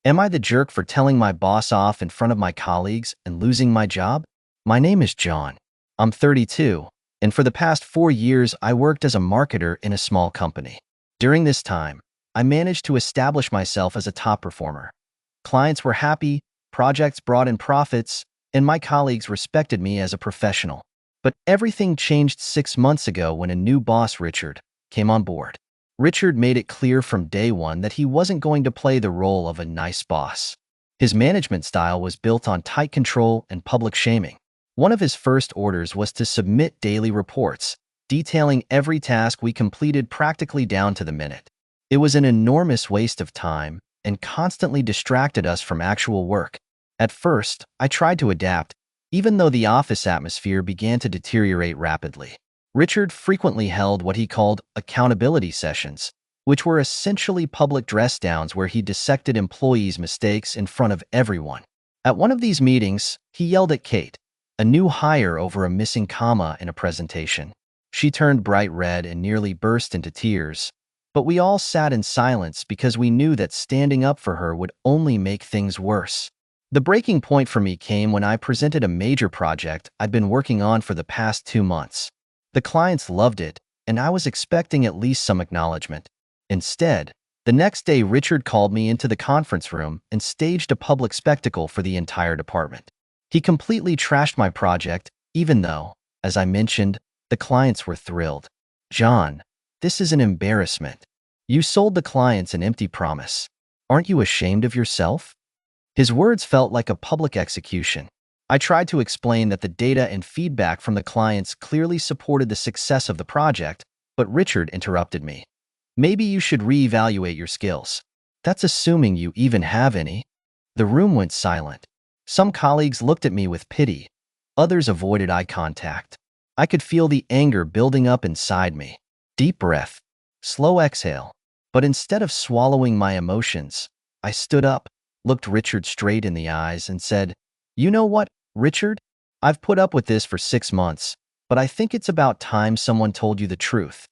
Am I the jerk for telling my boss off in front of my colleagues and losing my job? My name is John. I'm 32, and for the past 4 years, I worked as a marketer in a small company. During this time, I managed to establish myself as a top performer. Clients were happy, projects brought in profits, and my colleagues respected me as a professional. But everything changed 6 months ago when a new boss, Richard, came on board. Richard made it clear from day one that he wasn't going to play the role of a nice boss. His management style was built on tight control and public shaming. One of his first orders was to submit daily reports, detailing every task we completed practically down to the minute. It was an enormous waste of time and constantly distracted us from actual work. At first, I tried to adapt, even though the office atmosphere began to deteriorate rapidly. Richard frequently held what he called accountability sessions, which were essentially public dress downs where he dissected employees' mistakes in front of everyone. At one of these meetings, he yelled at Kate, a new hire, over a missing comma in a presentation. She turned bright red and nearly burst into tears, but we all sat in silence because we knew that standing up for her would only make things worse. The breaking point for me came when I presented a major project I'd been working on for the past 2 months. The clients loved it, and I was expecting at least some acknowledgement. Instead, the next day Richard called me into the conference room and staged a public spectacle for the entire department. He completely trashed my project, even though, as I mentioned, the clients were thrilled. "John, this is an embarrassment. You sold the clients an empty promise. Aren't you ashamed of yourself?" His words felt like a public execution. I tried to explain that the data and feedback from the clients clearly supported the success of the project, but Richard interrupted me. "Maybe you should reevaluate your skills. That's assuming you even have any." The room went silent. Some colleagues looked at me with pity. Others avoided eye contact. I could feel the anger building up inside me. Deep breath. Slow exhale. But instead of swallowing my emotions, I stood up, looked Richard straight in the eyes, and said, "You know what, Richard? I've put up with this for 6 months, but I think it's about time someone told you the truth."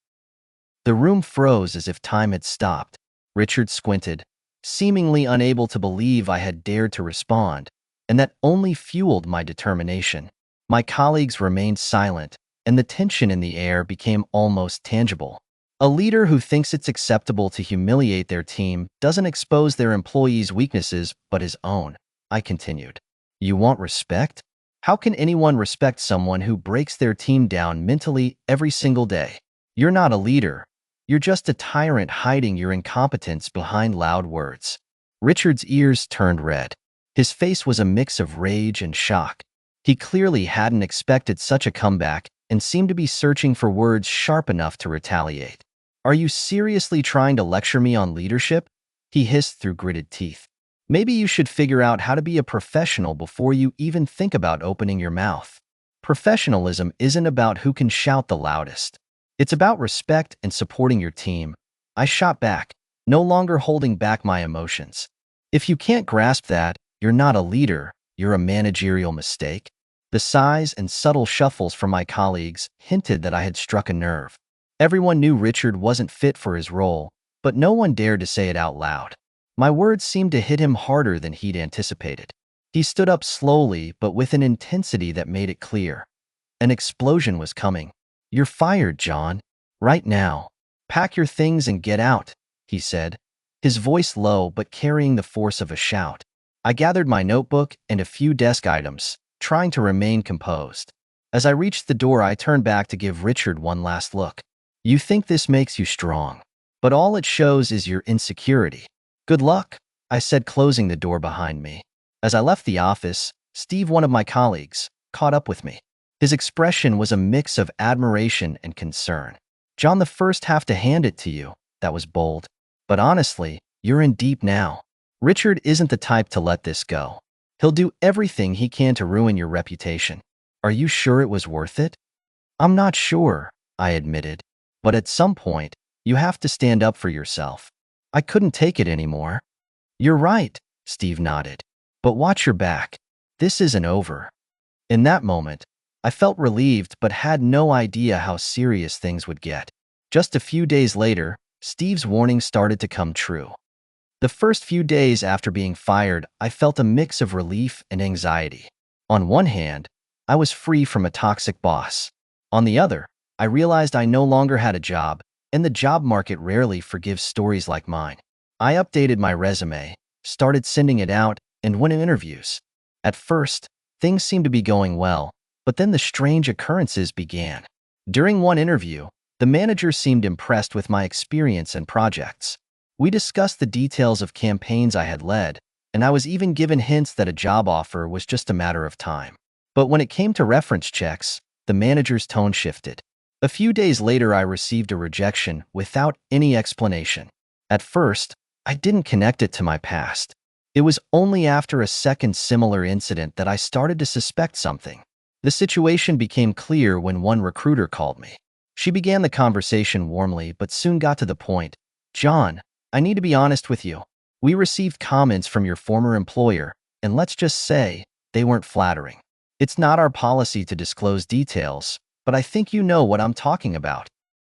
The room froze as if time had stopped. Richard squinted, seemingly unable to believe I had dared to respond, and that only fueled my determination. My colleagues remained silent, and the tension in the air became almost tangible. A leader who thinks it's acceptable to humiliate their team doesn't expose their employees' weaknesses but his own, I continued. "You want respect? How can anyone respect someone who breaks their team down mentally every single day? You're not a leader. You're just a tyrant hiding your incompetence behind loud words." Richard's ears turned red. His face was a mix of rage and shock. He clearly hadn't expected such a comeback and seemed to be searching for words sharp enough to retaliate. "Are you seriously trying to lecture me on leadership?" he hissed through gritted teeth. "Maybe you should figure out how to be a professional before you even think about opening your mouth. Professionalism isn't about who can shout the loudest. It's about respect and supporting your team." I shot back, no longer holding back my emotions. "If you can't grasp that, you're not a leader, you're a managerial mistake." The sighs and subtle shuffles from my colleagues hinted that I had struck a nerve. Everyone knew Richard wasn't fit for his role, but no one dared to say it out loud. My words seemed to hit him harder than he'd anticipated. He stood up slowly, but with an intensity that made it clear. An explosion was coming. "You're fired, John. Right now. Pack your things and get out," he said, his voice low but carrying the force of a shout. I gathered my notebook and a few desk items, trying to remain composed. As I reached the door, I turned back to give Richard one last look. "You think this makes you strong, but all it shows is your insecurity. Good luck," I said, closing the door behind me. As I left the office, Steve, one of my colleagues, caught up with me. His expression was a mix of admiration and concern. "John, the first have to hand it to you. That was bold. But honestly, you're in deep now. Richard isn't the type to let this go. He'll do everything he can to ruin your reputation. Are you sure it was worth it?" "I'm not sure," I admitted. "But at some point, you have to stand up for yourself. I couldn't take it anymore." "You're right," Steve nodded. "But watch your back. This isn't over." In that moment, I felt relieved but had no idea how serious things would get. Just a few days later, Steve's warning started to come true. The first few days after being fired, I felt a mix of relief and anxiety. On one hand, I was free from a toxic boss. On the other, I realized I no longer had a job, and the job market rarely forgives stories like mine. I updated my resume, started sending it out, and went to interviews. At first, things seemed to be going well, but then the strange occurrences began. During one interview, the manager seemed impressed with my experience and projects. We discussed the details of campaigns I had led, and I was even given hints that a job offer was just a matter of time. But when it came to reference checks, the manager's tone shifted. A few days later, I received a rejection without any explanation. At first, I didn't connect it to my past. It was only after a second similar incident that I started to suspect something. The situation became clear when one recruiter called me. She began the conversation warmly but soon got to the point. "John, I need to be honest with you. We received comments from your former employer, and let's just say they weren't flattering. It's not our policy to disclose details, but I think you know what I'm talking about."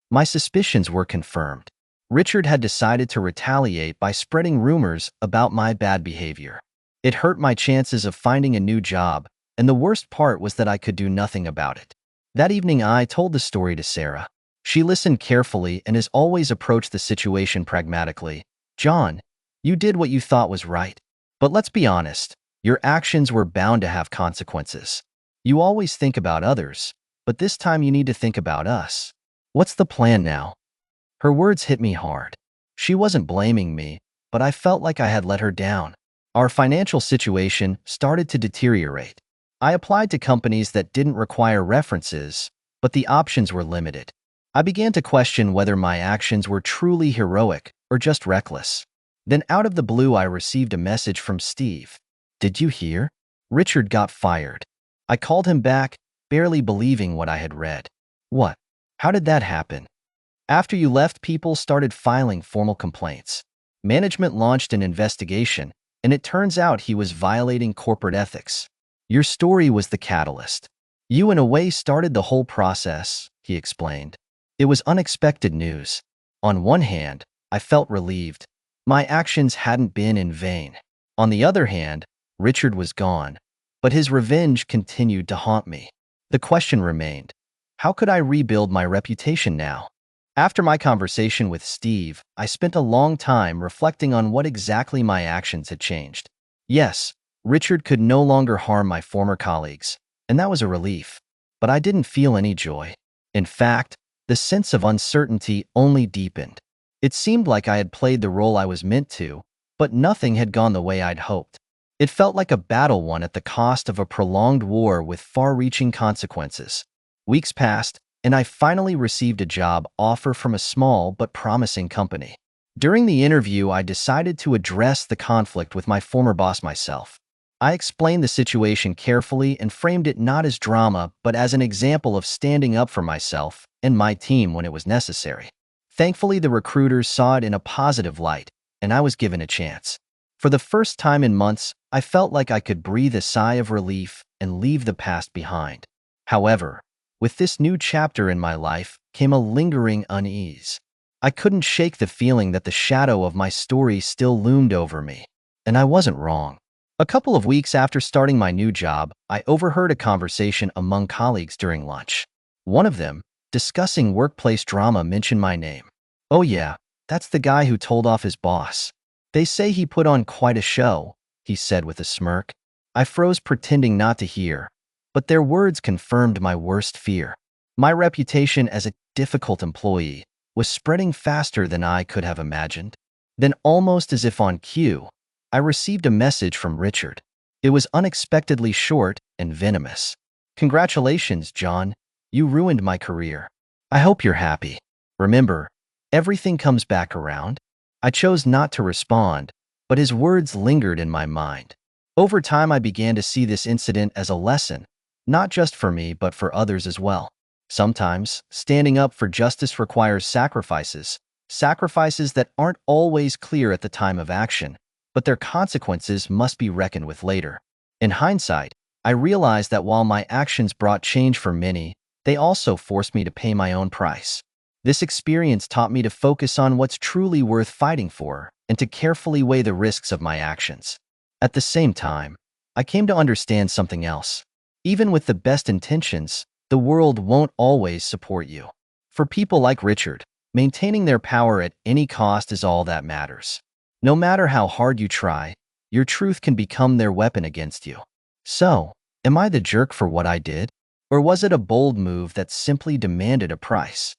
My suspicions were confirmed. Richard had decided to retaliate by spreading rumors about my bad behavior. It hurt my chances of finding a new job, and the worst part was that I could do nothing about it. That evening, I told the story to Sarah. She listened carefully and has always approached the situation pragmatically. "John, you did what you thought was right. But let's be honest, your actions were bound to have consequences. You always think about others, but this time you need to think about us. What's the plan now?" Her words hit me hard. She wasn't blaming me, but I felt like I had let her down. Our financial situation started to deteriorate. I applied to companies that didn't require references, but the options were limited. I began to question whether my actions were truly heroic or just reckless. Then out of the blue, I received a message from Steve. "Did you hear? Richard got fired." I called him back, barely believing what I had read. "What? How did that happen?" "After you left, people started filing formal complaints. Management launched an investigation, and it turns out he was violating corporate ethics. Your story was the catalyst. You, in a way, started the whole process," he explained. It was unexpected news. On one hand, I felt relieved. My actions hadn't been in vain. On the other hand, Richard was gone, but his revenge continued to haunt me. The question remained, how could I rebuild my reputation now? After my conversation with Steve, I spent a long time reflecting on what exactly my actions had changed. Yes, Richard could no longer harm my former colleagues, and that was a relief. But I didn't feel any joy. In fact, the sense of uncertainty only deepened. It seemed like I had played the role I was meant to, but nothing had gone the way I'd hoped. It felt like a battle won at the cost of a prolonged war with far-reaching consequences. Weeks passed, and I finally received a job offer from a small but promising company. During the interview, I decided to address the conflict with my former boss myself. I explained the situation carefully and framed it not as drama, but as an example of standing up for myself and my team when it was necessary. Thankfully, the recruiters saw it in a positive light, and I was given a chance. For the first time in months, I felt like I could breathe a sigh of relief and leave the past behind. However, with this new chapter in my life came a lingering unease. I couldn't shake the feeling that the shadow of my story still loomed over me. And I wasn't wrong. A couple of weeks after starting my new job, I overheard a conversation among colleagues during lunch. One of them, discussing workplace drama, mentioned my name. "Oh yeah, that's the guy who told off his boss. They say he put on quite a show," he said with a smirk. I froze, pretending not to hear, but their words confirmed my worst fear. My reputation as a difficult employee was spreading faster than I could have imagined. Then, almost as if on cue, I received a message from Richard. It was unexpectedly short and venomous. "Congratulations, John. You ruined my career. I hope you're happy. Remember, everything comes back around." I chose not to respond, but his words lingered in my mind. Over time, I began to see this incident as a lesson, not just for me, but for others as well. Sometimes, standing up for justice requires sacrifices that aren't always clear at the time of action, but their consequences must be reckoned with later. In hindsight, I realized that while my actions brought change for many, they also forced me to pay my own price. This experience taught me to focus on what's truly worth fighting for and to carefully weigh the risks of my actions. At the same time, I came to understand something else. Even with the best intentions, the world won't always support you. For people like Richard, maintaining their power at any cost is all that matters. No matter how hard you try, your truth can become their weapon against you. So, am I the jerk for what I did? Or was it a bold move that simply demanded a price?